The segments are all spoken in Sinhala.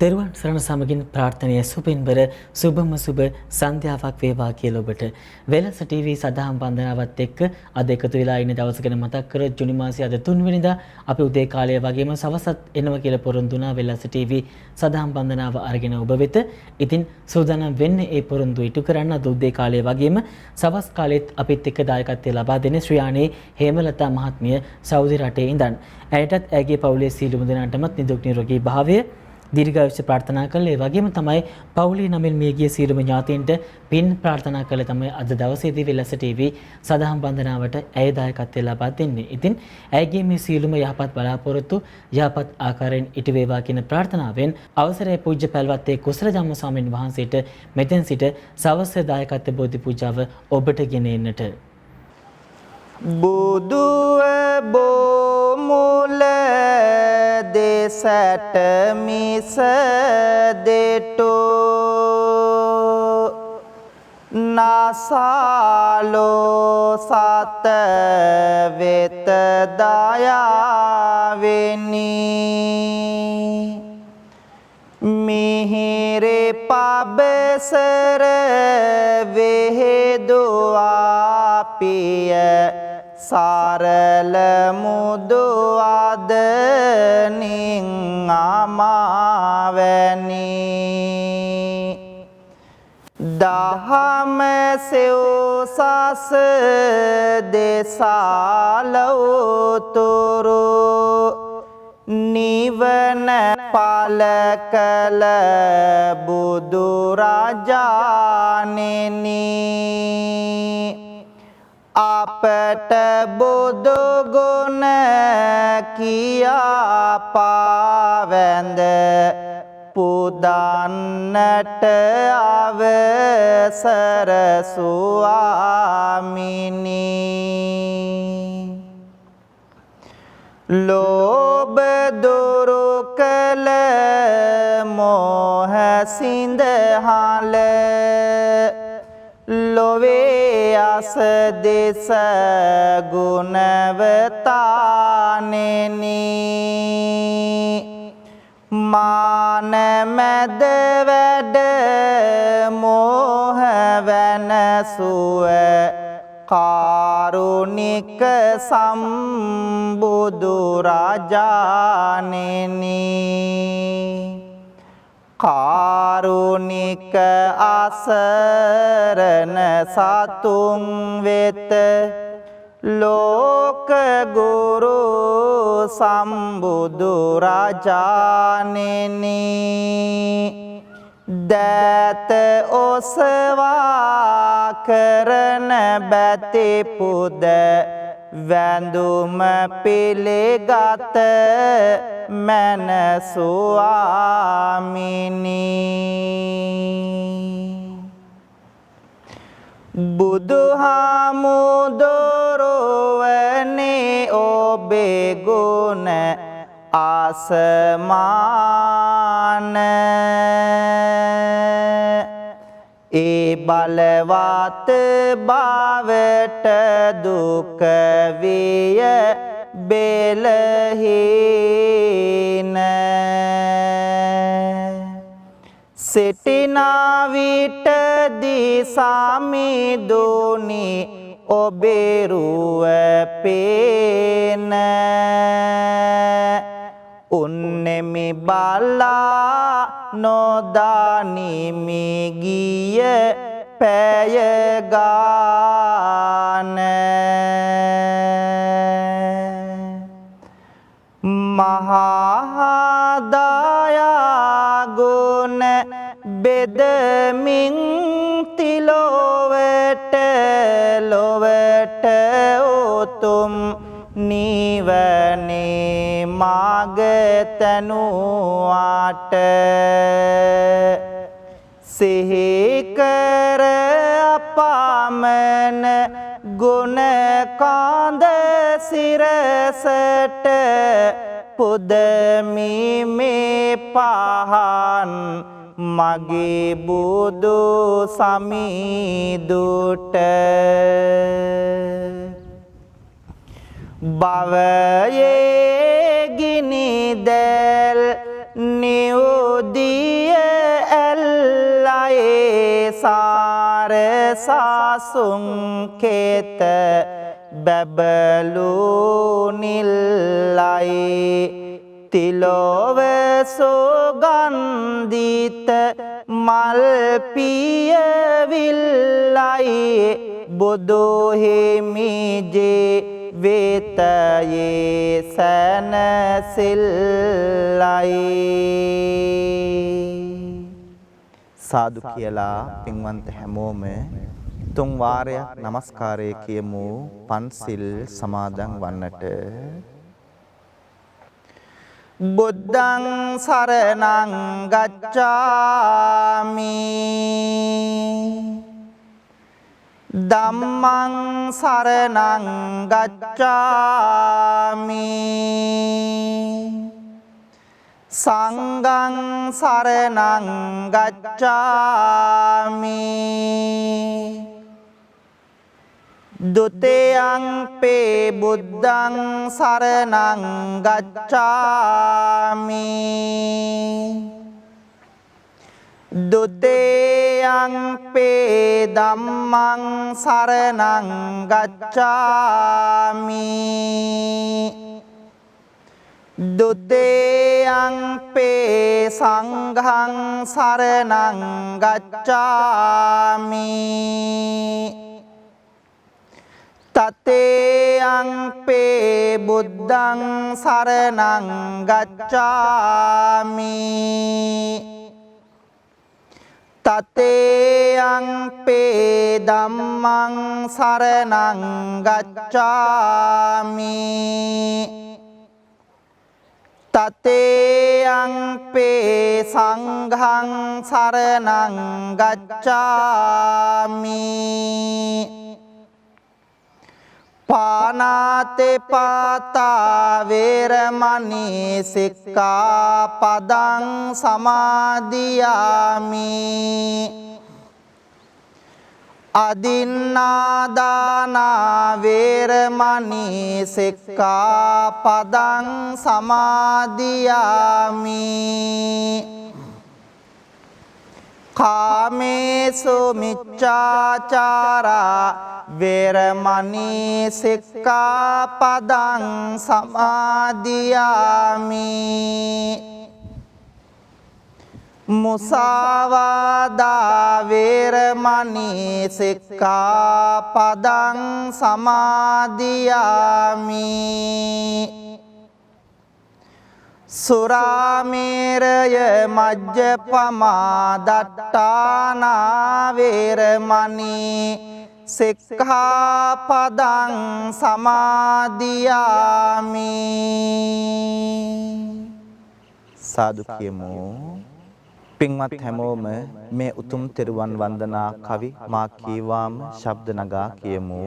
තෙරුවන් සරණ සමගින් ප්‍රාර්ථනීය සුපින්බර සුබම සුබ සන්ධ්‍යාවක් වේවා කියලා ඔබට වෙලස ටීවී සදාම් වන්දනාවත් එක්ක අද එකතු වෙලා ඉන්න දවස ගැන මතක් කර ජුනි මාසයේ අද 3 වෙනිදා අපි උදේ කාලය වගේම සවසත් එනවා කියලා පොරොන්දු වුණා වෙලස ටීවී සදාම් වන්දනාව අරගෙන ඔබ වෙත. ඉතින් සූදානම් වෙන්නේ ඒ පොරොන්දු ඉටු කරන්න අද උදේ කාලය වගේම සවස් කාලෙත් අපිත් එක්ක දායකත්වය ලබා දෙන්නේ ශ්‍රියාණී හේමලතා මහත්මිය සෞදි රටේ ඉඳන්. ඇයටත් ඇගේ පවුලේ සියලුම දෙනාටමත් නිදුක් නිරෝගී භාවය දීර්ඝායුෂ ප්‍රාර්ථනා කළේ. ඒ වගේම තමයි පවුලේ නමින් මියගිය සියලුම ඥාතීන්ට පින් ප්‍රාර්ථනා කළේ තමයි අද දවසේදී වෙලස ටීවී සදාම් වන්දනාවට ඇය දායකත්වය ලබා දෙන්නේ. ඉතින් ඇයගේ මේ සියලුම යහපත් බලාපොරොත්තු යහපත් ආකාරයෙන් ඉටු වේවා කියන ප්‍රාර්ථනාවෙන් අවසරයි පූජ්‍ය පැල්වත්තේ කුසල ධම්ම ස්වාමීන් වහන්සේට මෙතෙන් සිට සවස් දායකත්ව බෝධි පූජාව ඔබට ගෙන එන්නට. බුදුව බොමුල දෙසට මිස දෙටෝ නාසාලෝ සත වෙත දයාවෙනි මිහිරේ පබසර වේදුවා පිය සරල මුදු අදනින් අමාවැනි දහම සෙව්සස දෙසාලවතුරු නිවන පල කළ බුදු රජාණෙනි අපට බුදු ගුණ කියා පාවැඳ පුදන්නට අවසර ස්වාමිනි ලෝභ දුරු කළ මෝහ සිඳහල ලොවේ අස දෙස ගුණවතානෙනි මාන මැද වැඩ මෝහ වෙනසුව කාරුණික සම්බුදු රජාණෙනි කාරුණික අසරණ සතුන් වෙත ලෝක ගුරු සම්බුදු රජාණෙනි දත ඔසවා කරන බැති පුද වැඳුම පිළිගත මන ස්වාමිනි බුදුහාමුදුරුවනේ ඔබේ ගුණ ආසමාන ඒ බලවත් භාවයට දුක විය බෙලහීන සිටිනා විටදී සමිඳුනි ඔබේ රුව පේන උන්නෙමි බලා නොදානිමි ගිය පැය ගාන මහා දයා ගුණ බෙදමින් තිලොවට ලොවට උතුම් නිවනේ මාග තනුවාට සිහි කර අපමණ ගුණ කාන්ද සිරසට පුදමි මේ පහන් මගේ බුදු සමිඳුට භවයේ ගිනි දැල් නියුදී සාර සාසුන් කේත බැබලු නිල්ලයි තිලොව සුගන්ධිත මල් පියවිල්ලයි බුදු හිමිජේ වේතයේ සැනසෙල්ලයි. සාදු කියලා පින්වන්ත හැමෝම තුන් වාරයක් নমස්කාරය කියමු පන්සිල් සමාදන් වන්නට. බුද්ධං සරණං ගච්ඡාමි ධම්මං සරණං ගච්ඡාමි සංඝං සරණං ගච්ඡාමි ဒုတိယံ පේ බුද්ධං සරණං ගච්ඡාමි ဒုတိယံ පේ ධම්මං සරණං ගච්ඡාමි ဒုတိယံ පේ සංඝං සරණං ගච්ඡාමි තතේයං පේ බුද්ධං සරණං ගච්ඡාමි තතේයං පේ ධම්මං සරණං ගච්ඡාමි තතේයං පේ සංඝං සරණං ගච්ඡාමි පානාති පාතා වේරමණී සික්ඛාපදං සමාදියාමි අදින්නාදාන වේරමණී සික්ඛාපදං සමාදියාමි කාමේසු මිච්ඡාචාරා වේරමණී සික්ඛාපදං සමාදියාමි මුසාවාදා වේරමණී සික්ඛාපදං සමාදියාමි සුරාමේරය මජ්ජපමා දට්ඨානා වේරමණී සික්ඛාපදං සමාදියාමි. සාදු කියමු. පින්වත් හැමෝම මේ උතුම් තෙරුවන් වන්දනා කවි මා කීවාම ශබ්ද නගා කියමු.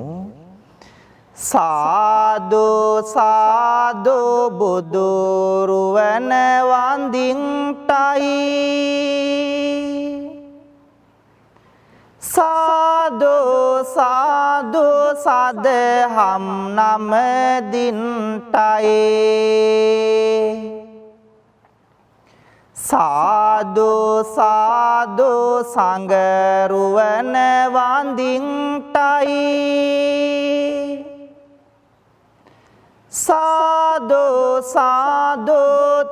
සාදු සාදු බුදු රුවන වන්දින්ටයි සාදු සාදු සදහම් නමදින්ටයි සාදු සාදු සංගරුවන වන්දින්ටයි සාදු සාදු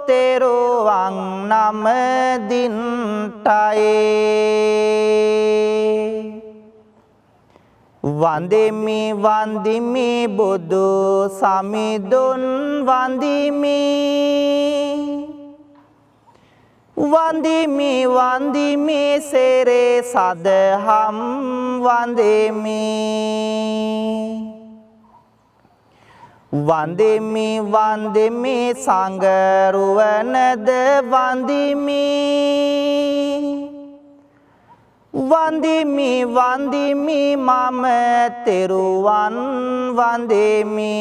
තෙරුවන් නමදින්ටයි වන්දිමි වන්දිමි බුදු සමිඳුන් වන්දිමි වන්දිමි වන්දිමි සෙරේ සදහම් වන්දිමි වන්දිමි වන්දිමි සංගරුවනද වන්දිමි වන්දිමි වන්දිමි මම තෙරුවන් වන්දිමි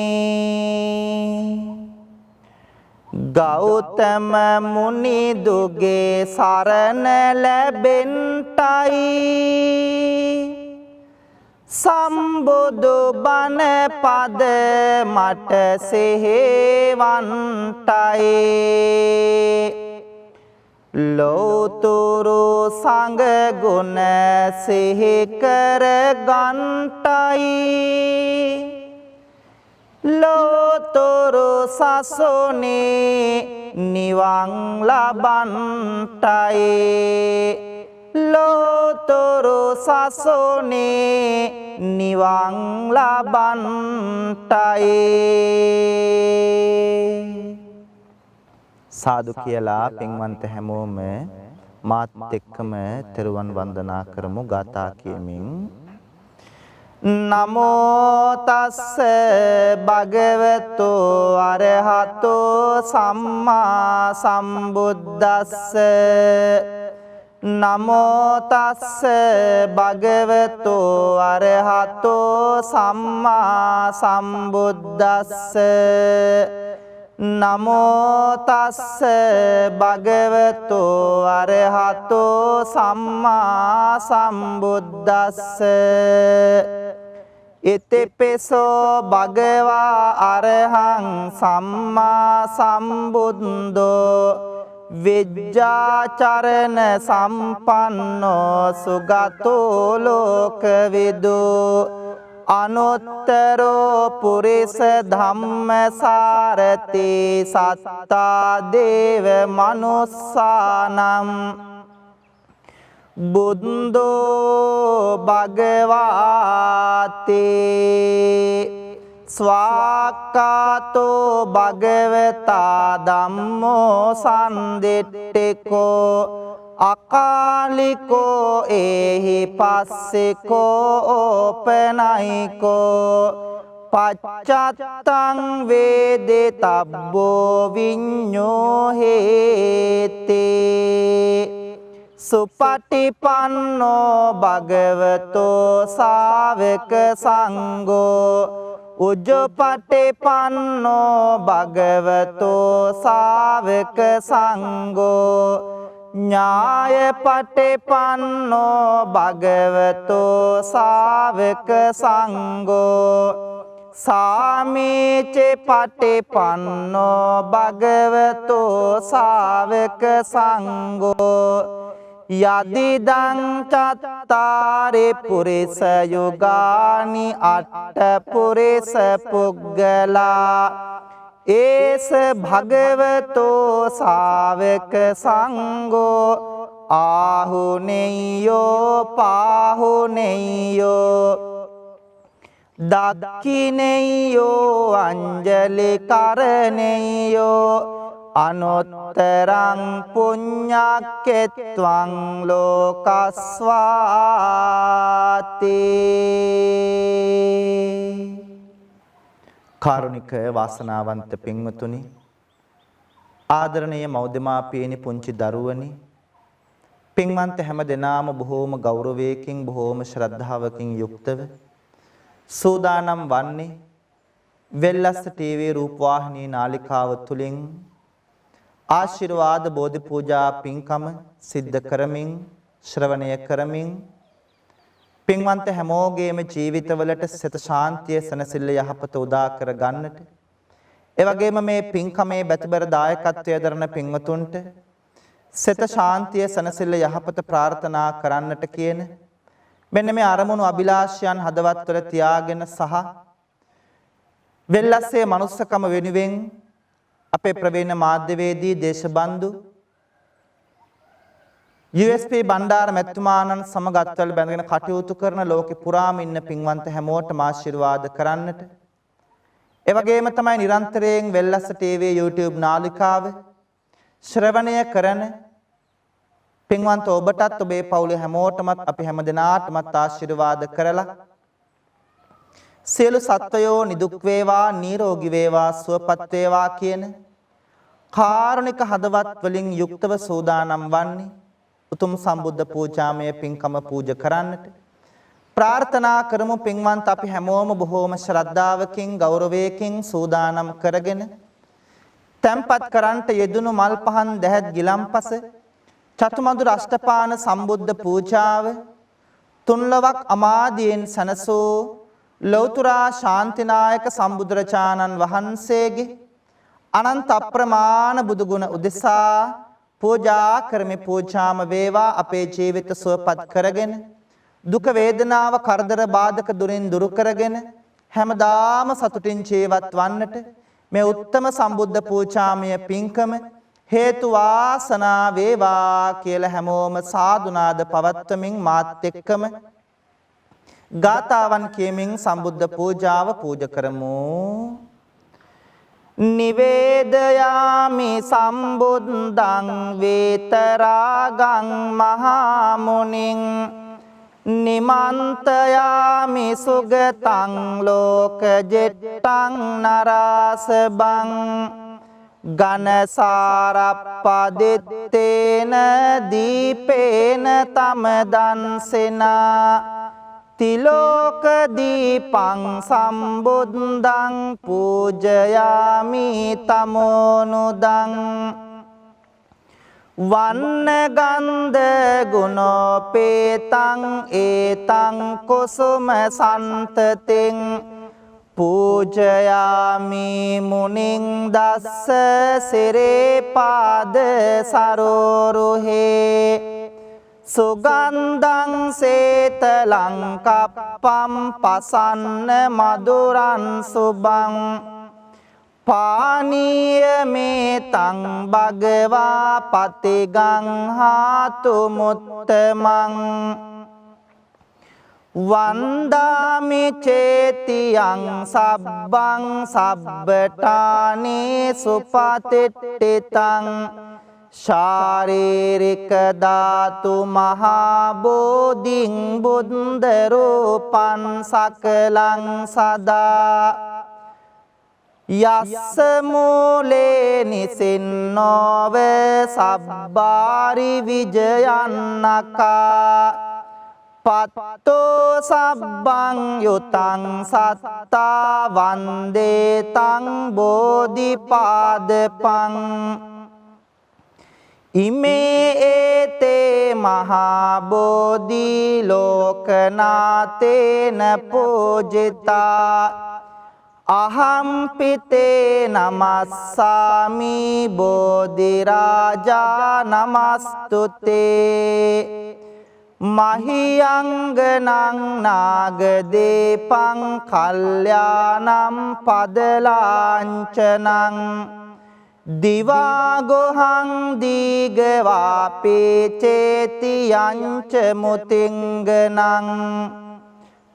ගෞතම මුනි දුගේ සරණ ලැබෙන්ටයි සම්බුදු බණ පද මට සෙහෙවන්ටයි ලෝතුරු සංඝ ගුණ සිහි කර ගන්ටයි ලෝතුරු සසුනේ නිවන් ලබන්ටයි ලෝතුරු සසුනේ නිවන් ලබන්ටයි සාදු කියලා පින්වන්ත හැමෝම මාත් එක්කම තෙරුවන් වන්දනා කරමු ගාථා කියමින් නමෝ තස්ස භගවතු අරහතෝ සම්මා සම්බුද්දස්ස නමෝ තස්ස භගවතු අරහතෝ සම්මා සම්බුද්දස්ස නමෝ තස්ස භගවතු අරහතෝ සම්මා සම්බුද්දස්ස ඉතිපිසෝ භගවා අරහං සම්මා සම්බුද්දෝ විජ්ජාචරණ සම්පන්නෝ සුගතෝ ලෝකවිදු අනුත්තරෝ පුරිස ධම්මසාරති සත්තා දේව මනුස්සානම් බුද්ධෝ භගවාති ස්වාක්ඛාතෝ භගවතා ධම්මෝ සම්දිට්ඨිකෝ අකාලිකෝ ඒහි පස්සිකෝ ඕපනයිකෝ පච්චත්තං වේදිතබ්බෝ විඤ්ඤෝ හේති සුපටිපන්නෝ භගවතෝ ශාවක සංඝෝ උජ්ජපටිපන්නෝ භගවතෝ ශාවක සංඝෝ ඥායපටිපන්නෝ භගවතෝ ශාවක සංඝෝ සාමීච පටිපන්නෝ භගවතෝ ශාවක සංඝෝ යදිදං චත්තාරි පුරිස යුගානි අට්ඨ පුරිස පුග්ගලා ඒස භගවතෝ ශාවක සංඝෝ ආහුනේයෝ පාහුනේයෝ දක්ඛිනේයෝ අංජලි කරණේයෝ අනුත්තරං පුඤ්ඤක්කෙත්වං ලෝකස්වාති කාරුණික වාසනාවන්ත පින්වතුනි ආදරණීය මව්දෙමාපියනි පුංචි දරුවනි පින්වන්ත හැම දෙනාම බොහෝම ගෞරවයකින් බොහෝම ශ්‍රද්ධාවකින් යුක්තව සූදානම් වන්නේ වෙල්ලස්ස ටීවී රූපවාහිනී නාලිකාව තුලින් ආශිර්වාද බෝධි පූජා පින්කම සිද්ධ කරමින් ශ්‍රවණය කරමින් පින්වන්ත හැමෝගේම ජීවිතවලට සිත ශාන්තිය සනසිල්ල යහපත උදා කර ගන්නට ඒ වගේම මේ පින්කමේ බැතිබර දායකත්වයේ දරන පින්වතුන්ට සිත ශාන්තිය සනසිල්ල යහපත ප්‍රාර්ථනා කරන්නට කියන මෙන්න මේ අරමුණු අභිලාෂයන් හදවත්වල තියාගෙන සහ වෙල්ලස්සේ මනුස්සකම වෙනුවෙන් අපේ ප්‍රවීණ මාධ්‍යවේදී දේශබන්දු USP බණ්ඩාර මැතිතුමාණන් සමග අත්වල බැඳගෙන කටයුතු කරන ලෝකෙ පුරාම ඉන්න පින්වන්ත හැමෝටම ආශිර්වාද කරන්නට ඒ වගේම තමයි නිරන්තරයෙන් වෙල්ලස්ස ටීවී YouTube නාලිකාව ශ්‍රවණය කරන පින්වන්ත ඔබටත් ඔබේ පවුලේ හැමෝටමත් අපි හැමදෙනාටමත් ආශිර්වාද කරලා සියලු සත්වයෝ නිදුක් වේවා නිරෝගී වේවා සුවපත් වේවා කියන කාරුණික හදවත් වලින් යුක්තව සූදානම් වන්නේ උතුම් සම්බුද්ධ පූජාමය පින්කම පූජා කරන්නට ප්‍රාර්ථනා කරමු පින්වන්ත අපි හැමෝම බොහෝම ශ්‍රද්ධාවකින් ගෞරවයකින් සූදානම් කරගෙන තැන්පත් කරන්ට යෙදුණු මල් පහන් දැහැත් ගිලම්පස චතුමදුර අෂ්ටපාන සම්බුද්ධ පූජාව තුන්ලවක් අමාදියෙන් සනසූ ලෞතුරා ශාන්තිනායක සම්බුදුරජාණන් වහන්සේගේ අනන්ත අප්‍රමාණ බුදුගුණ උදෙසා පූජා කරමි පූජාම වේවා අපේ ජීවිත සුවපත් කරගෙන දුක වේදනාව කරදර බාධක දුරින් දුරු කරගෙන හැමදාම සතුටින් ජීවත් වන්නට මේ උත්තම සම්බුද්ධ පූජාමය පින්කම හේතු වාසනා වේවා කියලා හැමෝම සාදුනාද පවත්වමින් මාත් එක්කම ගාතාවන් කියමින් සම්බුද්ධ පූජාව පූජ කරමු. නිවේදයාමි සම්බුද්ධං වේතරාගං මහා මුනිං නිමන්තයාමි සුගතං ලෝකජෙට්ටං නරාසබං ගනසාරප්පදිත්තේන දීපේන තමදන්සෙනා තිලෝක දීපං සම්බුද්ධං පූජයාමි තමෝනුදං වන්න ගන්ධ ගුණෝපේතං ඒතං කුසුම සන්තතින් පූජයාමි මුනිං දස්ස සිරේපාද සරෝරුහේ සුගන්ධං සේතලං කප්පම් පසන්න මధుරං සුබං පානීයමේතං භගවා පතිගං හාතු මුත්තමං වන්දාමි චේතියං සබ්බං සබ්බටානේ සුපතිට්ඨිතං ශාරීරික ධාතු මහා බෝධිං බුද්ධ රූපං සකලං සදා යස්ස මූලේ නිසින්නෝව සබ්බාරි විජයන්නකා පත්තෝ සබ්බං යුතං සත්තා වන්දේතං බෝධිපාදපං ඉමේ ඒතේ මහා බෝධි ලෝකනාතේන පූජිතා අහම්පිතේ නමස්සාමි බෝධි රාජා නමස්තුතේ මහියංගනං නාගදීපං කල්යාණං පදලාංචනං දිවාගොහං දීගවාපේ චේතියංච මුතිංගනං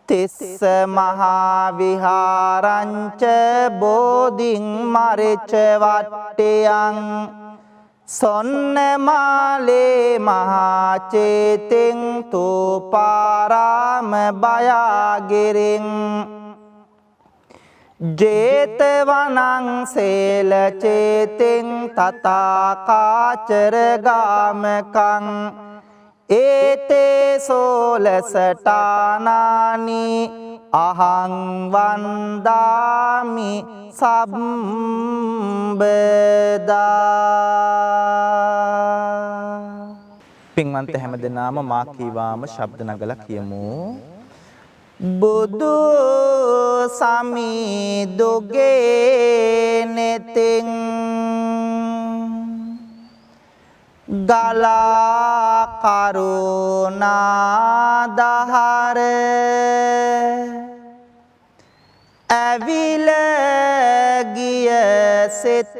තිස්ස මහා විහාරංච බෝධින් මරිච වට්ටයං සොන්නමාලේ මහා චේතින් තූපාරාම බයාගිරින් ජේතවනං සේල චේතින් තථාකාචර ගාමකං ඒතේ සෝලසටානානි අහං වන්දාමි සම්බදා. පින්වන්ත හැමදෙනාම මා කීවාම ශබ්ද නගලා කියමු. බුදු සමිදුගේ නෙතින් ගලා කරුණාදහර ඇවිල ගිය සිත්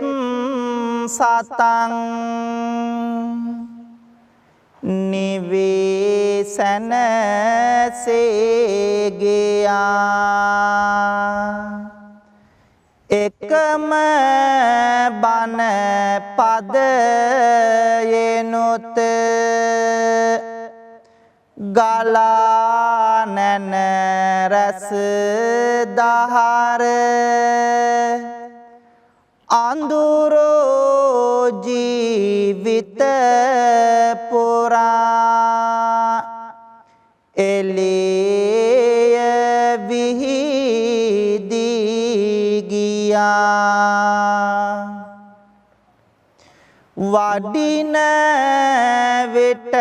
සතං නිවේසන සේගයා එකම බණ පදයෙනුත ගලා නැන රස දහර අඳුරෝ ජීවිත පුරා එළිය විහිදී ගියා වඩින විට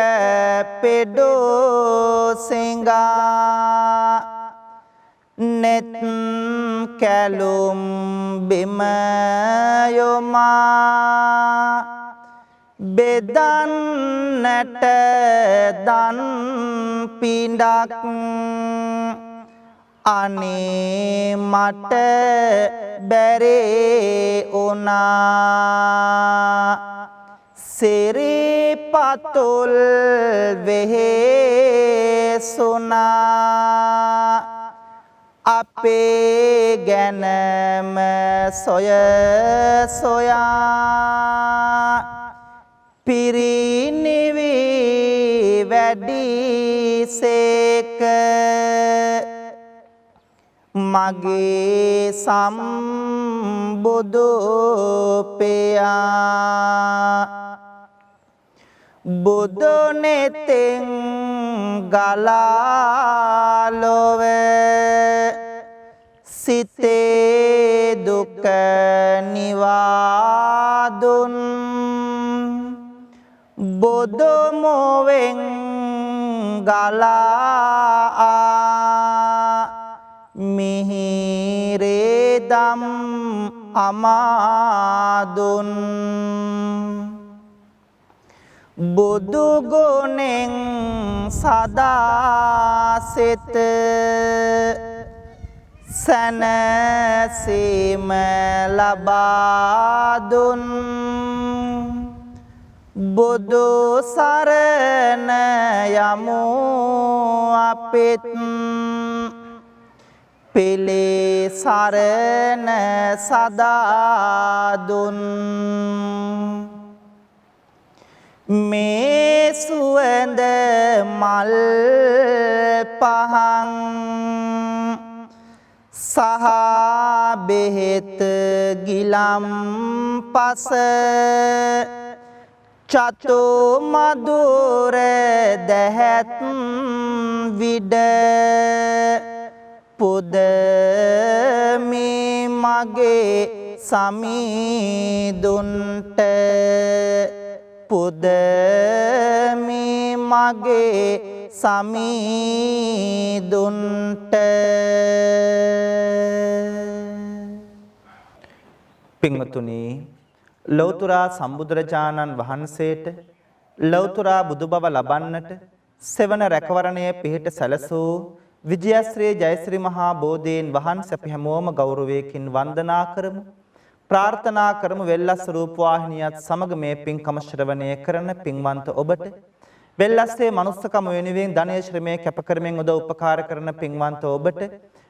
පෙඩෝ සිඟා නෙත් කැලුම් බිම යොමා බෙදන්නට දන් පිඬක් අනේ මට බැරේ උනා සිරිපතුල් වෙහෙසුනා අපේ ගැනම සොය සොයා පිරිනිවි වැඩිසේක මගේ සම්බුදු පියා බුදු නෙතෙන් ගලා ලොවේ සිතේ දුක නිවාදුන් බුදු මොවෙන් ගලා මිහිරේ දම් අමාදුන් බුදු ගුණෙන් සදා සිත සැනසීම ලබා දුන් බුදු සරණ යමු අපිත් පෙළේ සරණ සදා දුන් මේ සුවඳ මල් පහන් සහ බෙහෙත් ගිලම් පස චතු මధుර දැහැත් විඩ පුදමි මගේ සමීදුන්ට පුදමි මගේ සමීදුන්ට පින්වතුනි ලෞතර සම්බුදුරජාණන් වහන්සේට ලෞතර බුදු බව ලබන්නට සෙවන රැකවරණය පිහිට සැලසූ විජයශ්‍රී ජයශ්‍රී මහා බෝධීන් වහන්සේ අපි හැමෝම ගෞරවයෙන් වන්දනා කරමු ප්‍රාර්ථනා කරමු වෙල්ලස් රූපවාහිනියත් සමග මේ පින්කම ශ්‍රවණය කරන පින්වන්ත ඔබට වෙල්ලස්සේ මනුස්සකම වෙනුවෙන් ධනය ශ්‍රමයේ කැප කරමින් උදව් උපකාර කරන පින්වන්ත ඔබට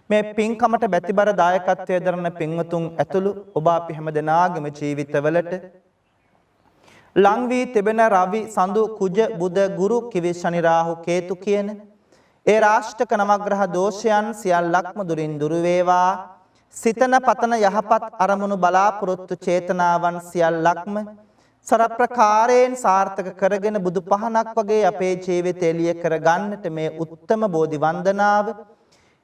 මේ පින්කමට බැතිබර දායකත්වයේ දරන පින්වතුන් ඇතුළු ඔබ අපි හැම දෙනාගේම ජීවිතවලට ලං වී තිබෙන රවි සඳු කුජ බුද ගුරු කිවි ශනි රාහු කේතු කියන ඒ රාෂ්ටක නවග්‍රහ දෝෂයන් සියල්ලක්ම දුරින් දුරු වේවා සිතන පතන යහපත් අරමුණු බලාපොරොත්තු චේතනාවන් සියල්ලක්ම සරප්‍රකාරයෙන් සාර්ථක කරගෙන බුදු පහනක් වගේ අපේ ජීවිතය එළිය කර ගන්නට මේ උත්තම බෝධි වන්දනාව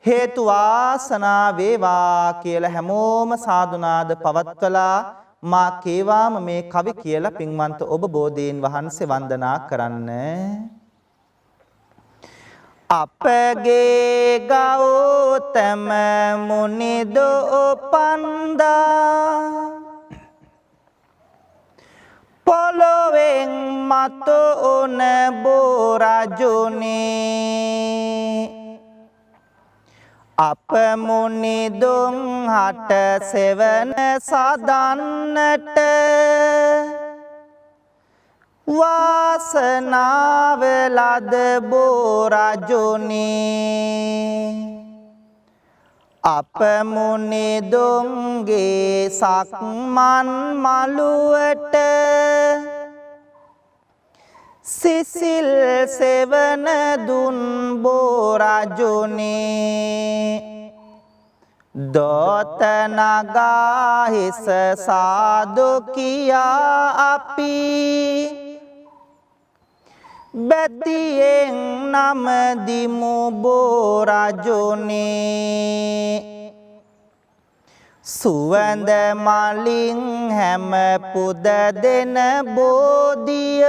හේතු වාසනා වේවා කියලා හැමෝම සාදුනාද පවත්වලා මා කේවාම මේ කවි කියලා පින්වන්ත ඔබ බෝධීන් වහන්සේ වන්දනා කරන්න. අපගේ ගෞතම මුනිදෝ පන්දා පොළොවෙන් මතු උන බෝරජුනේ අප මුනිදුන් හට සෙවන සදන්නට වාසනාව ලද බෝරජුනේ අප මුනිදුන්ගේ සක්මන් මළුවට සිසිල් සෙවන දුන් බෝරජුනේ දොත නගා හිස සාදු කියා අපි බැතියෙන් නම දිමු බෝරජුනේ සුවඳ මලින් හැම පුද දෙන බෝධිය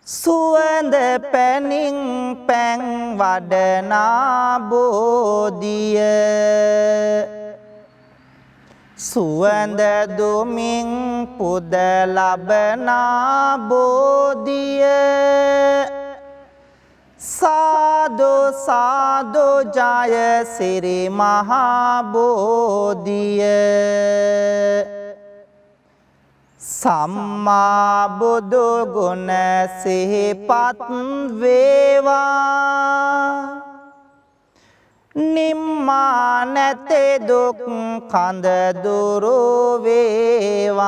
සුවඳ පැනින් පැන් වඩනා බෝධිය සුවඳ දුමින් පුද ලබනා බෝධිය සාදු සාදු ජය සිරි මහා බෝධිය සම්මා බුදු ගුණ සිහිපත් වේවා නිම්මා නැතේ දුක් කඳ දුරු වේවා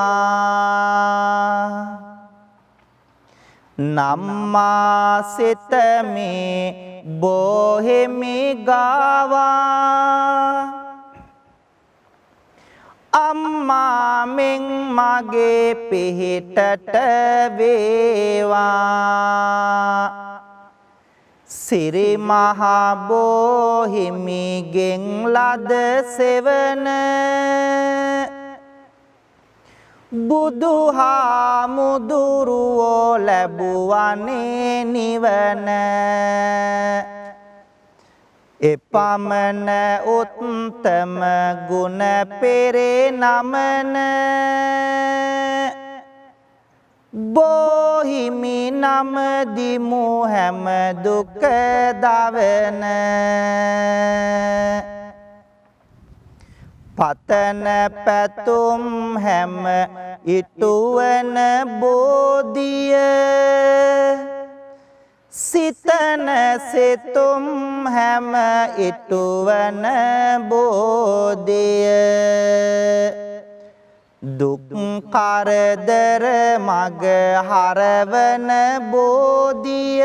නම්මා සිතමේ බොහෙමි ගාවා අම්මා මෙන් මගේ පිහිටට වේවා සිරි මහා බෝහිමිගෙන් ලද සෙවන බුදුහාමුදුරුවෝ ලැබුවනේ නිවන එපමණ උත්තම ගුණ පෙරේ නමන බෝහිමි නම දිමු හැම දුක දවන පතන පැතුම් හැම ඉටුවන බෝධිය සිතන සිතුම් හැම ඉටුවන බෝධිය දුක් කරදර මග හරවන බෝධිය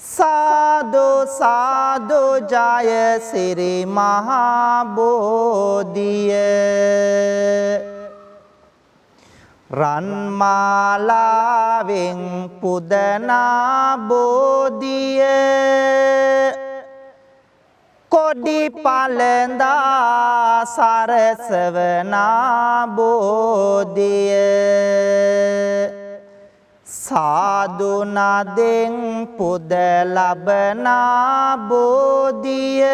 සාදු සාදු ජය සිරි මහා බෝධිය රන්මාලාවෙන් පුදනා බෝධිය කොඩි පළඳා සරසවනා බෝධිය සාදු නදෙන් පුද ලබනා බෝධිය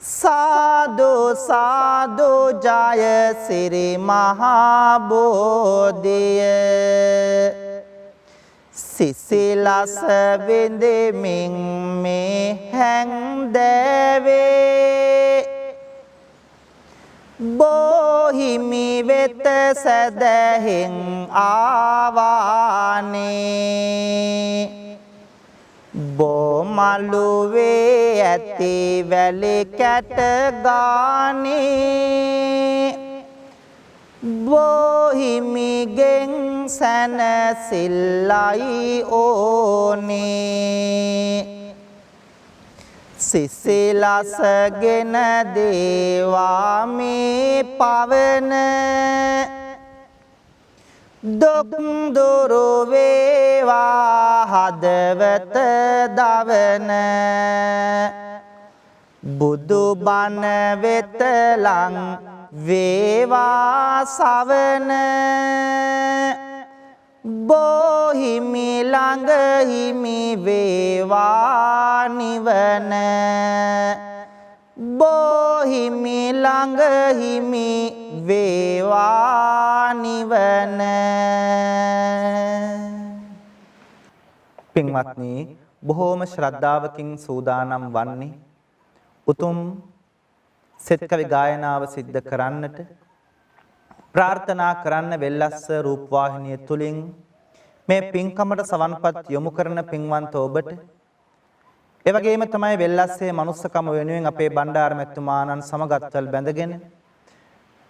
සාදු සාදු ජය සිරි මහා බෝධිය සිසිලස විඳෙමින් මේ හැන්දෑවේ බෝහිමි වෙත සැදැහෙන් ආවානේ බෝමළුවේ ඇති වැලි කැට ගානේ බෝහිමිගෙන් සැනසිල්ලයි ඕනේ සිසිලසගෙන දේවා මේ පවන දුක් දුරු වේවා හදවත දවන බුදු බණ වෙත ලං වේවා සවන බෝහිමි ළඟ හිමි වේවා නිවන බෝහිමි ළඟ හිමි වේවා නිවන පින්වත්නි බොහෝම ශ්‍රද්ධාවකින් සූදානම් වන්නේ උතුම් සෙත් කවි ගායනාව සිද්ධ කරන්නට ප්‍රාර්ථනා කරන්න වෙල්ලස්ස රූපවාහිනිය තුලින් මේ පින්කමට සවන්පත් යොමු කරන පින්වන්ත ඔබට ඒ වගේම තමයි වෙල්ලස්සේ මනුස්සකම වෙනුවෙන් අපේ බණ්ඩාර මැතිතුමාණන් සමගත්වල් බැඳගෙන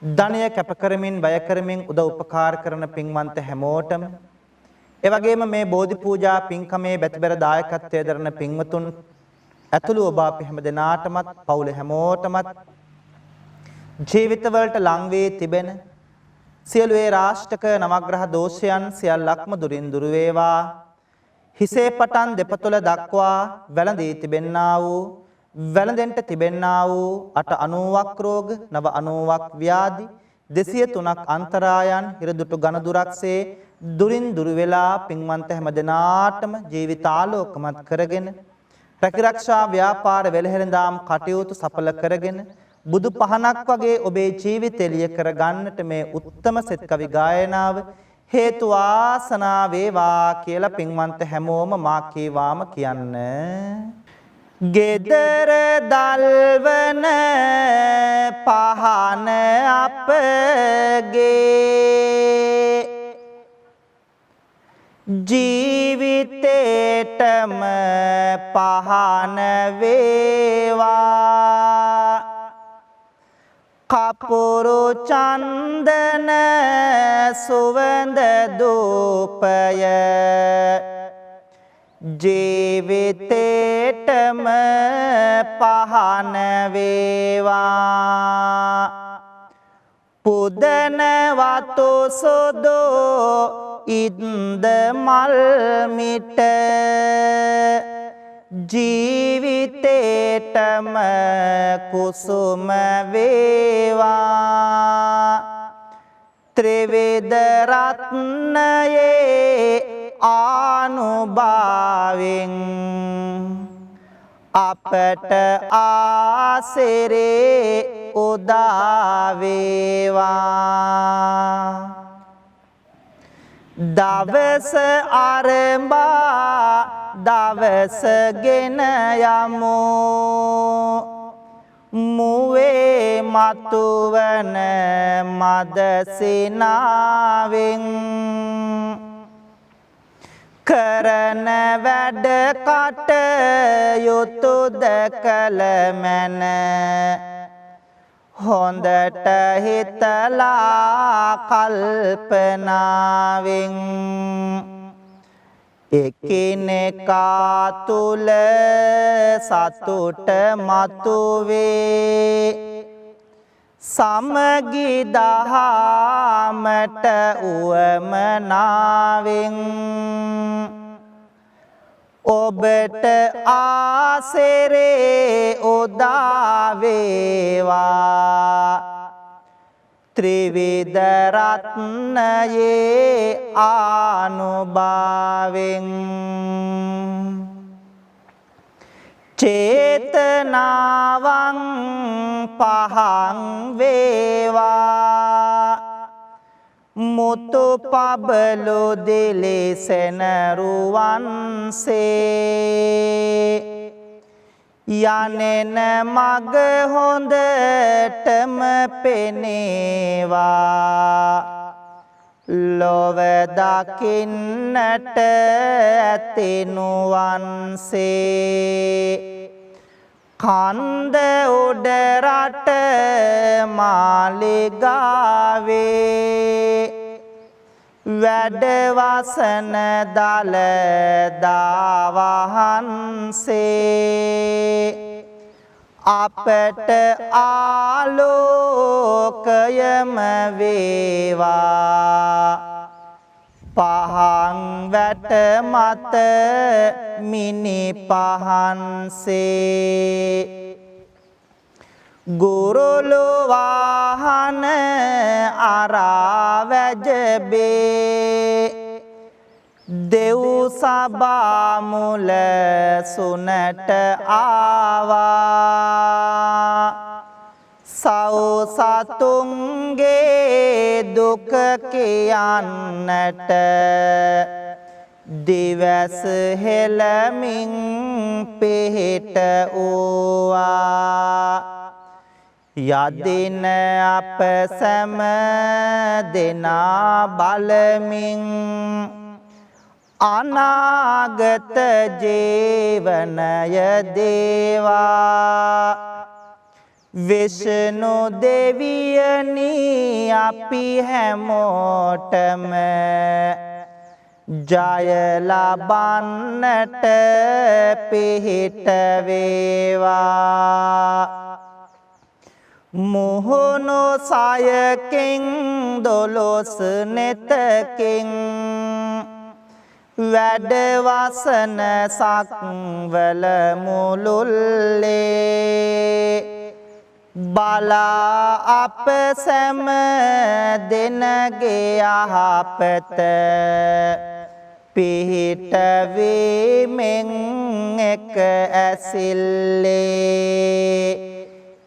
ධනය කැප කරමින් වැය කරමින් උදව් උපකාර කරන පින්වන්ත හැමෝටම ඒ වගේම මේ බෝධි පූජා පින්කමේ බැතිබර දායකත්වයේ දරන පින්වතුන් ඇතුළු ඔබ අපි හැම දෙනාටමත් පවුලේ හැමෝටමත් ජීවිතවලට ලං වී තිබෙන සියලු ඒ රාෂ්ටක නවග්‍රහ දෝෂයන් සියල්ලක්ම දුරින් දුර වේවා හිසේ පටන් දෙපතුල දක්වා වැළඳී තිබෙන්නා වූ වැළඳෙන්ට තිබෙන්නා වූ 890ක් රෝග 990ක් ව්‍යාධි 203ක් අන්තරායන් හිරදුටු ඝනදුරක්සේ දුරින් දුර වෙලා පින්වන්ත හැම දෙනාටම ජීවිතාලෝකමත් කරගෙන රැකිරක්ෂා ව්‍යාපාර වෙළහෙළඳාම් කටයුතු සඵල කරගෙන බුදු පහනක් වගේ ඔබේ ජීවිතය එළිය කර ගන්නට මේ උත්තම සෙත් කවි ගායනාව හේතු වාසනා වේවා කියලා පින්වන්ත හැමෝම මා කීවාම කියන්න. ගෙදර දල්වන පහන අපගේ ජීවිතේටම පහන වේවා කපුරු චන්දන සුවඳ දූපය ජීවිතේටම පහන වේවා පුදන වතු සොදෝ ඉන්ද මල් මිට ජීවිතේටම කුසුම වේවා ත්‍රිවිධ රත්නයේ ආනුභාවෙන් අපට ආසිරේ උදා වේවා දවස ආරම්භා දවස ගෙන යමු මුවේ මතුවන මදසිනාවෙන් කරන වැඩ කටයුතු දැකල මැන හොඳට හිතලා කල්පනාවෙන් එකිනෙකා තුල සතුට මතුවේ සමගි දහමට උවමනාවෙන් ඔබට ආසිරේ උදා වේවා ත්‍රිවිධ රත්නයේ ආනුභාවෙන් චේතනාවං පහං වේවා මුතු පබලු දිලිසෙන රුවන්සේ යනෙන මග හොඳටම පෙනේවා ලොව දකින්නට ඇතිනුවන්සේ කන්ද උඩ රට මාලිගාවේ වැඩවසන දළදා වහන්සේ අපට ආලෝකයම වේවා පහන් වැට මත මිනි පහන්සේ ගුරුලු වාහන අරා වැජබේ දෙව් සභා මුල සුනට ආවා සව් සතුන්ගේ දුක කියන්නට දිවස් හෙළමින් පිහිට වූවා යදින අප සැම දෙනා බලමින් අනාගත ජීවනය දේවා විෂ්ණු දෙවියනි අපි හැමෝටම ජය ලබන්නට පිහිට වේවා මුහුණු සයකින් දොළොස් නෙතකින් වැඩවසන සක්වල මුළුල්ලේ බලා අප සැම දෙනගේ යහපත පිහිට වීමෙන් එක ඇසිල්ලේ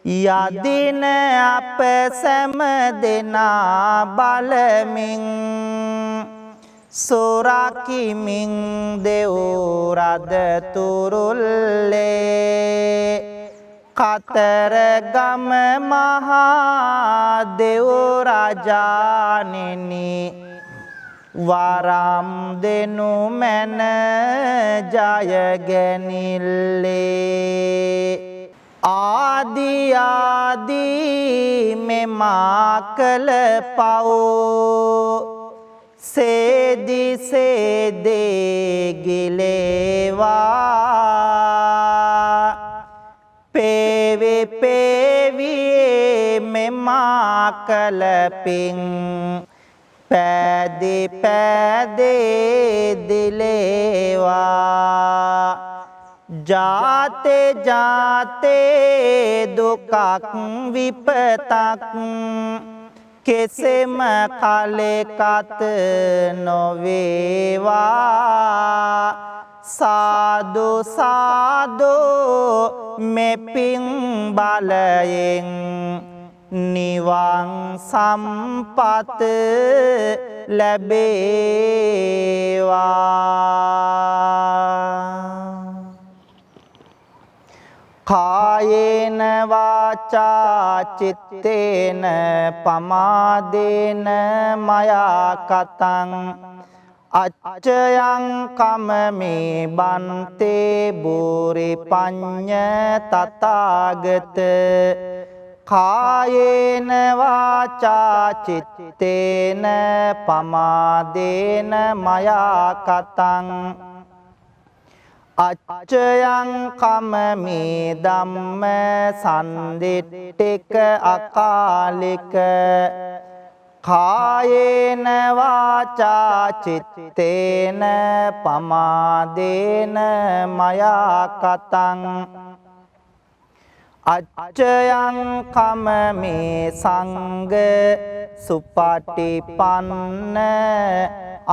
යදින අප සැම දෙනා බලමින් සොරකිමින් දෙව් රද තුරුල්ලේ කතරගම මහා දෙව් රජාණෙනි වරම් දෙනු මැන ජයගැනිල්ලේ ආදී මෙමා කළ පව් සේදි සේදේ ගිලේවා පේවි පේවියේ මෙමා කළ පිං පැදි පැදේ දිලේවා ජාතේ ජාතේ දුකක් විපතක් කෙසෙම කලෙකත නොවේවා සාදු සාදු මෙපින් බලයෙන් නිවන් සම්පත ලැබේවා කායේන වාචා චිත්තේන පමාදේන මයා කතං අච්චයං කමමේ බන්තේ බෝරි පඤ්ඤ තථාගත කායේන වාචා චිත්තේන පමාදේන මයා කතං අච්චයං කමමේ ධම්ම සන්දිට්ඨික අකාලික කායේන වාචා චිත්තේන පමාදේන මයා කතං අච්චයං කමමේ සංඝ සුපටිපන්න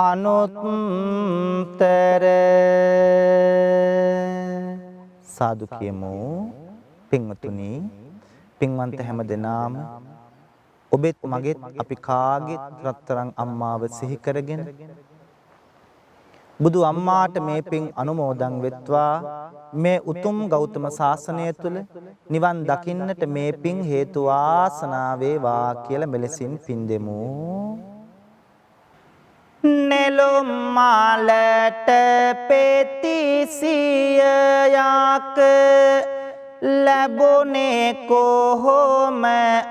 අනුත්තර සාදු කියමු පින්වතුනි පින්වන්ත හැම දෙනාම ඔබෙත් මගෙත් අපි කාගෙත් රත්තරන් අම්මාව සිහි කරගෙන බුදු අම්මාට මේ පින් අනුමෝදන් වෙත්වා මේ උතුම් ගෞතම සාසනය තුල නිවන් දකින්නට මේ පින් හේතු වාසනා වේවා කියලා මෙලෙසින් පින් දෙමු නෙළුම් මාලට පෙතිසියක් ලැබුණේ කොහොම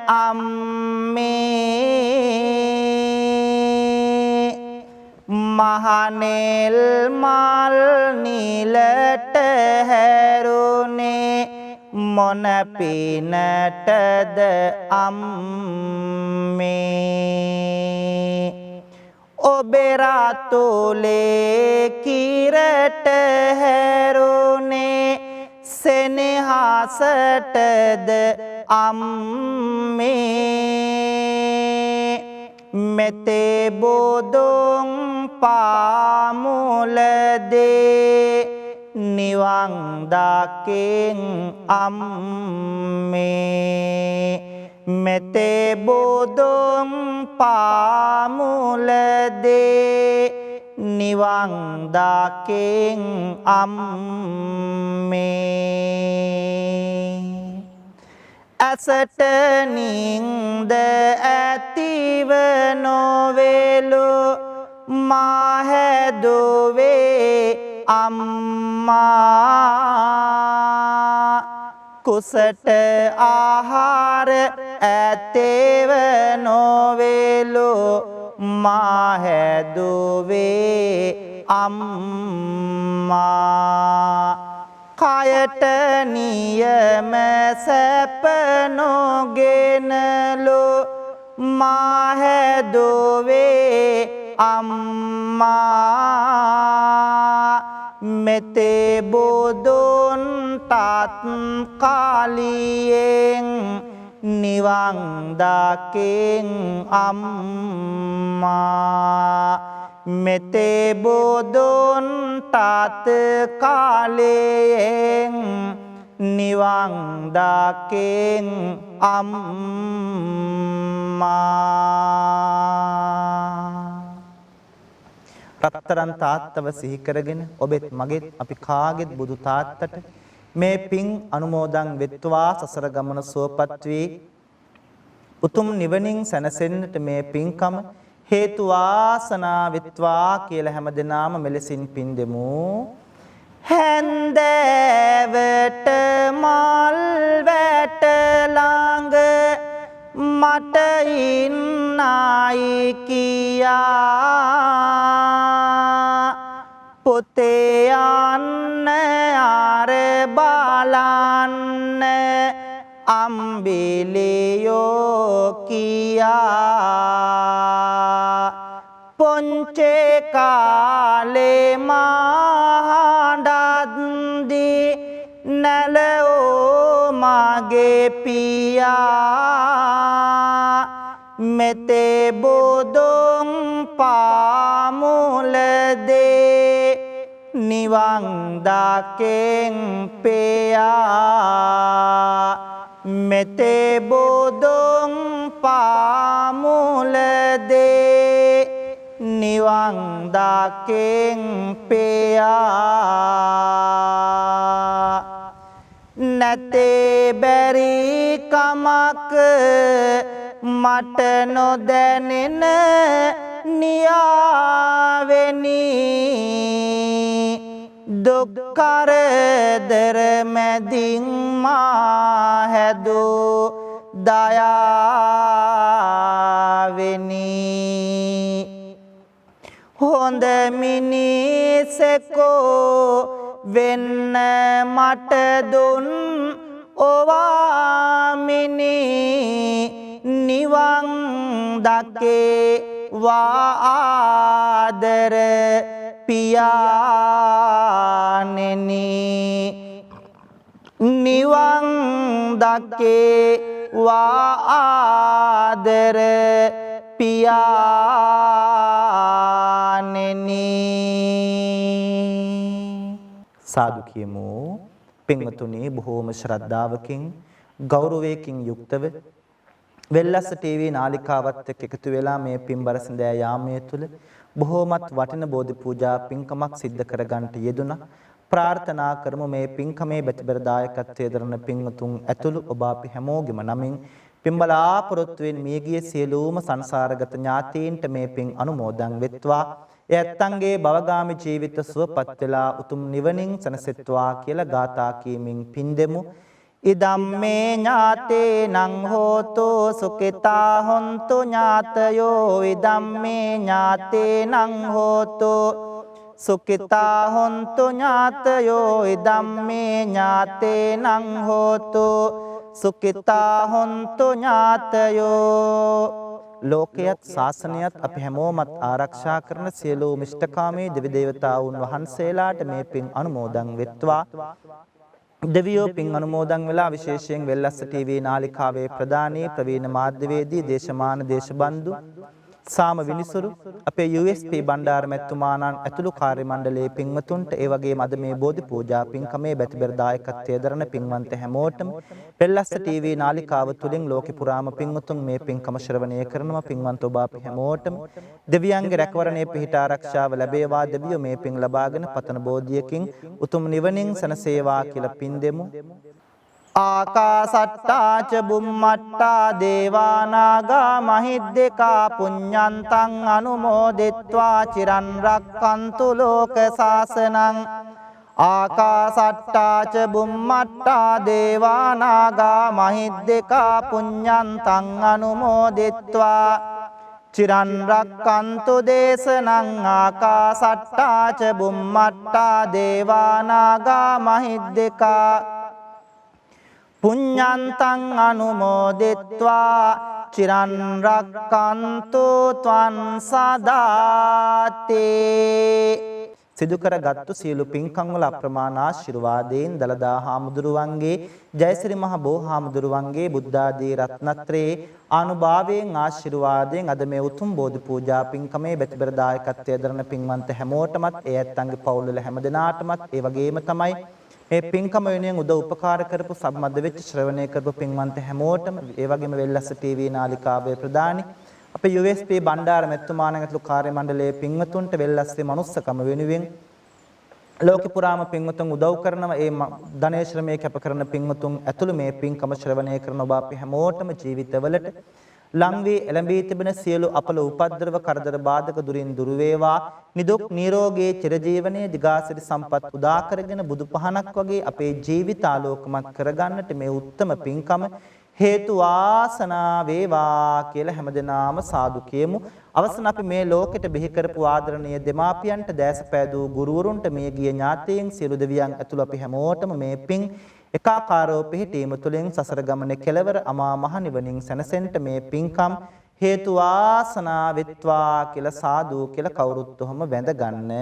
අම්මේ මහනෙල් මල් නිලට හැරුණේ මොන පිනටද අම්මේ ඔබේ රාතුලේ කිරට හැරුණේ සෙනෙහසටද අම්මේ මෙතේ බෝදුන් පාමුලදේ නිවන් දකින් අම්මේ මෙතේ බෝදුන් පාමුලදේ නිවන් දකින් අම්මේ ඇසට නින්ද ඇතිව නොවේලු මා හැදුවේ අම්මා කුසට ආහාර ඇතේව නොවේලු මා හැදුවේ අම්මා කයට නියම සැප නොගෙනලු මා හැදුවේ අම්මා මෙතේ බුදුන් තත් කාලියෙන් නිවන් දකින් අම්මා මෙතේ බෝධොන් තාත කාලයෙන් නිවන් දාකෙන් අම්මා රත්තරන් තාත්තව සිහි කරගෙන ඔබෙත් මගෙත් අපි කාගෙත් බුදු තාත්තට මේ පින් අනුමෝදන් වෙත්වා සසර ගමන සුවපත් වී උතුම් නිවනින් සැනසෙන්නට මේ පින්කම හේතු වාසනා වෙත්වා කියලා හැමදෙනාම මෙලෙසින් පින් දෙමු. හැන්දෑවට මල් වැට ළඟ මට ඉන්නයි කියා පොතේ යන්න ආර බලන්න අම්බිලියෝ කියා පොන්චේ කාලේ මහඬද්දි නැලෝ මගේ පියා මෙතේ බෝධොන් පාමුලදේ නිවන් දාකෙන් පෙයා මෙතේ බෝධොන් පාමුලදේ නිවන් දාකෙන් පෙයා නැතේ බැරි කමක් මට නොදැනෙන නියාවෙනි දුක් කරදර මැදින් මා හැදූ දයාවෙනි හොඳ මිනිසෙකෝ වෙන්න මට දුන් ඔවාමිනි නිවන් දකේ වාදර පියාණෙනි නිවන් දකේ වාදර පියාණෙනි සාදු කියමු. පින්වතුනි බොහෝම ශ්‍රද්ධාවකින් ගෞරවයකින් යුක්තව වෙල්ලස්ස ටීවී නාලිකාවත් එක්ක එකතු වෙලා මේ පින්බර සඳෑ යාමයේ තුල බොහෝමත් වටින බෝධි පූජා පින්කමක් සිද්ධ කරගන්නට යෙදුණා. ප්‍රාර්ථනා කරමු මේ පින්කමේ බැතිබර දායකත්වයේ දරන පින්වතුන් ඇතුළු ඔබ අපි හැමෝගෙම නමින් පින්බලාපොරොත්තුවෙන් මියගිය සියලුම සංසාරගත ඥාතීන්ට මේ පින් අනුමෝදන් වෙත්වා. එයත්න්ගේ භවගාමී ජීවිත සුවපත් වෙලා උතුම් නිවනින් සැනසෙත්වා කියලා ගාථා කීමින් පින් දෙමු. ඉදම්මේ ඥාතේනං හෝතු සුඛිතා හොන්තු ඥාතයෝ ඉදම්මේ ඥාතේනං හෝතු සුඛිතා හොන්තු ඥාතයෝ ඉදම්මේ ඥාතේනං හෝතු සුඛිතා හොන්තු ඥාතයෝ ලෝකයත් ශාසනයත් අපි හැමෝමත් ආරක්ෂා කරන සියලුම ඉෂ්ඨකාමී දෙවි දේවතාවුන් වහන්සේලාට මේ පින් අනුමෝදන් වෙත්වා. දෙවියෝ පින් අනුමෝදන් වෙලා විශේෂයෙන් වෙල්ලස්ස ටීවී නාලිකාවේ ප්‍රධානී ප්‍රවීණ මාධ්‍යවේදී දේශමාන දේශබන්දු සාම විනිසුරු අපේ USP බණ්ඩාර මැතිතුමාණන් ඇතුළු කාර්ය මණ්ඩලයේ පින්වතුන්ට ඒ වගේම අද මේ බෝධි පූජා පින්කමේ බැතිබර දායකත්වයේ දරන පින්වන්ත හැමෝටම වෙල්ලස්ස ටීවී නාලිකාව තුලින් ලෝකෙ පුරාම පින්වතුන් මේ පින්කම ශ්‍රවණය කරනවා. පින්වන්ත ඔබ අපි හැමෝටම දෙවියන්ගේ රැකවරණය පිහිට ආරක්ෂාව ලැබේවා. දෙවියෝ මේ පින් ලබාගෙන පතන බෝධියකින් උතුම් නිවනින් සැනසේවා කියලා පින් දෙමු. ආකාසට්ටා ච බුම්මට්ටා දේවා නාග මහිද්దికා පුඤ්ඤන්තං අනුමෝදිත්වා චිරන් රක්칸තු ලෝක සාසනං ආකාසට්ටා ච බුම්මට්ටා දේවා නාග මහිද්దికා පුඤ්ඤන්තං අනුමෝදිත්වා චිරන් රක්칸තු දේශනං ආකාසට්ටා ච බුම්මට්ටා දේවා නාග මහිද්దికා පුඤ්ඤන්තං අනුමෝදිත්වා චිරන් රක්칸තු ත්වං සදාති සිදු කරගත්තු සියලු පින්කම් වල අප්‍රමාණ ආශිර්වාදයෙන් දලදා හාමුදුරුවන්ගේ ජයසිරි මහ බෝ හාමුදුරුවන්ගේ බුද්ධ ආදී රත්නත්‍රයේ ආනුභාවයෙන් ආශිර්වාදයෙන් අද මේ උතුම් බෝධි පූජා පින්කමේ බෙතබර දායකත්වයේ දරන පින්වන්ත හැමෝටමත් ඒ ඇත්තන්ගේ පවුල් වල හැමදෙනාටමත් ඒ වගේම තමයි මේ පින්කම වෙනුවෙන් උදව් උපකාර කරපු සම්බන්ධ වෙච්ච ශ්‍රවණය කරපු පින්වන්ත හැමෝටම ඒ වගේම වෙල්ලස්ස ටීවී නාලිකාවේ ප්‍රදානි අපේ USP බණ්ඩාර මෙතුමාණන්ගේතුළු කාර්ය මණ්ඩලයේ පින්වතුන්ට වෙල්ලස්සේ මනුස්සකම වෙනුවෙන් ලෝක පුරාම පින්වතුන් උදව් කරනවා ඒ ධනේ ශ්‍රමයේ කැප කරන පින්වතුන් ඇතුළු මේ පින්කම ශ්‍රවණය කරන ඔබ අපි හැමෝටම ජීවිතවලට ලං වී එළඹී තිබෙන සියලු අපල උපද්‍රව කරදර බාධක දුරින් දුර වේවා නිදුක් නිරෝගී චිරජීවනයේ දිගාසිරි සම්පත් උදා කරගෙන බුදු පහනක් වගේ අපේ ජීවිත ආලෝකමත් කරගන්නට මේ උත්තම පින්කම හේතු වාසනා වේවා කියලා හැමදෙනාම සාදු කියමු. අවසන් අපි මේ ලෝකෙට බිහි කරපු ආදරණීය දෙමාපියන්ට දැසපෑදූ ගුරුවරුන්ට මේ ගිය ඥාතීන් සියලු දෙවියන් ඇතුළු අපි හැමෝටම මේ පින් එකාකාරව පිහිටීම තුළින් සසර ගමනේ කෙලවර අමා මහ නිවනින් සැනසෙන්නට මේ පින්කම් හේතු වාසනා වෙත්වා කියලා සාදු කියලා කවුරුත් උහම වැඳ ගන්න.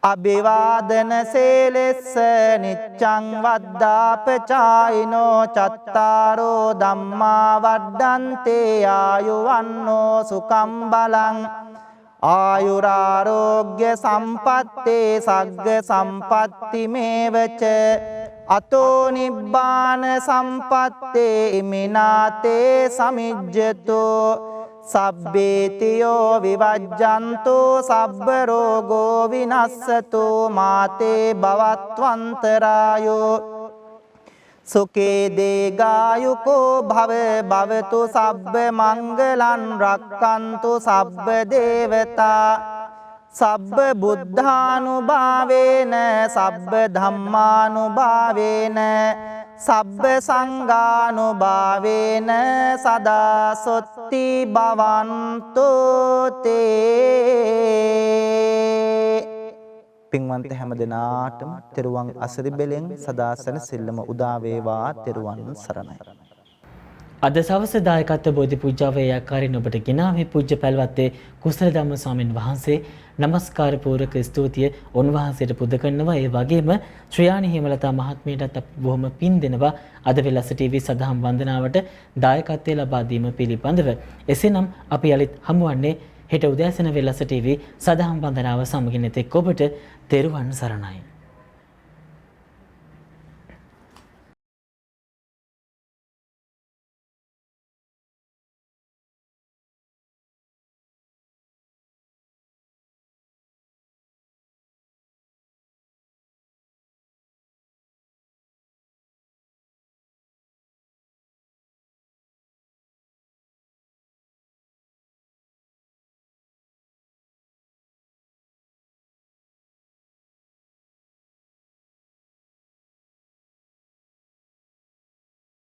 අභිවාදන සේලෙස්ස නිච්ඡං වද්දාපචායිනෝ චත්තාරෝ ධම්මා වඩ්ඩන්තේ ආයුවන්නෝ සුඛං බලං ආයුරාරෝග්‍ය සම්පත්තේ සග්ග සම්පatti මේවච අතෝ නිබ්බාන සම්පත්තේ ඉමිනාතේ සමිජ්ජතෝ සබ්බේතියෝ විවජ්ජන්තෝ සබ්බ රෝගෝ විනස්සතෝ මාතේ භවත්වන්තරායෝ සුකේ දේගායුකෝ භව භවතු සබ්බ මංගලං රක්칸තු සබ්බ දේවතා සබ්බ බුද්ධානුභාවේන සබ්බ ධම්මානුභාවේන සබ්බ සංඝානුභාවේන සදා සොත්ති භවන්තෝ තේ. පින්වන්ත හැම දිනාටම තෙරුවන් අසරි බෙලෙන් සදා සැනසෙල්ලම උදා වේවා. තෙරුවන් සරණයි. අද සවස දායකත්ව බෝධි පූජාවේ ආකාරයෙන් ඔබට ගෙනාවේ පූජ්‍ය පැල්වත්තේ කුසල ධම්ම ස්වාමින් වහන්සේ නමස්කාර පූර්වක ස්තුතිය උන්වහන්සේට පුද කරනවා. ඒ වගේම ශ්‍රියානි හේමලතා මහත්මියටත් අපි බොහොම පින් දෙනවා අද වෙලස ටීවී සදහම් වන්දනාවට දායකත්වය ලබා දීම පිළිබඳව. එසේනම් අපි යලිත් හමුවන්නේ හෙට උදෑසන වෙලස ටීවී සදහම් වන්දනාව සමගින් එතෙක් ඔබට තෙරුවන් සරණයි.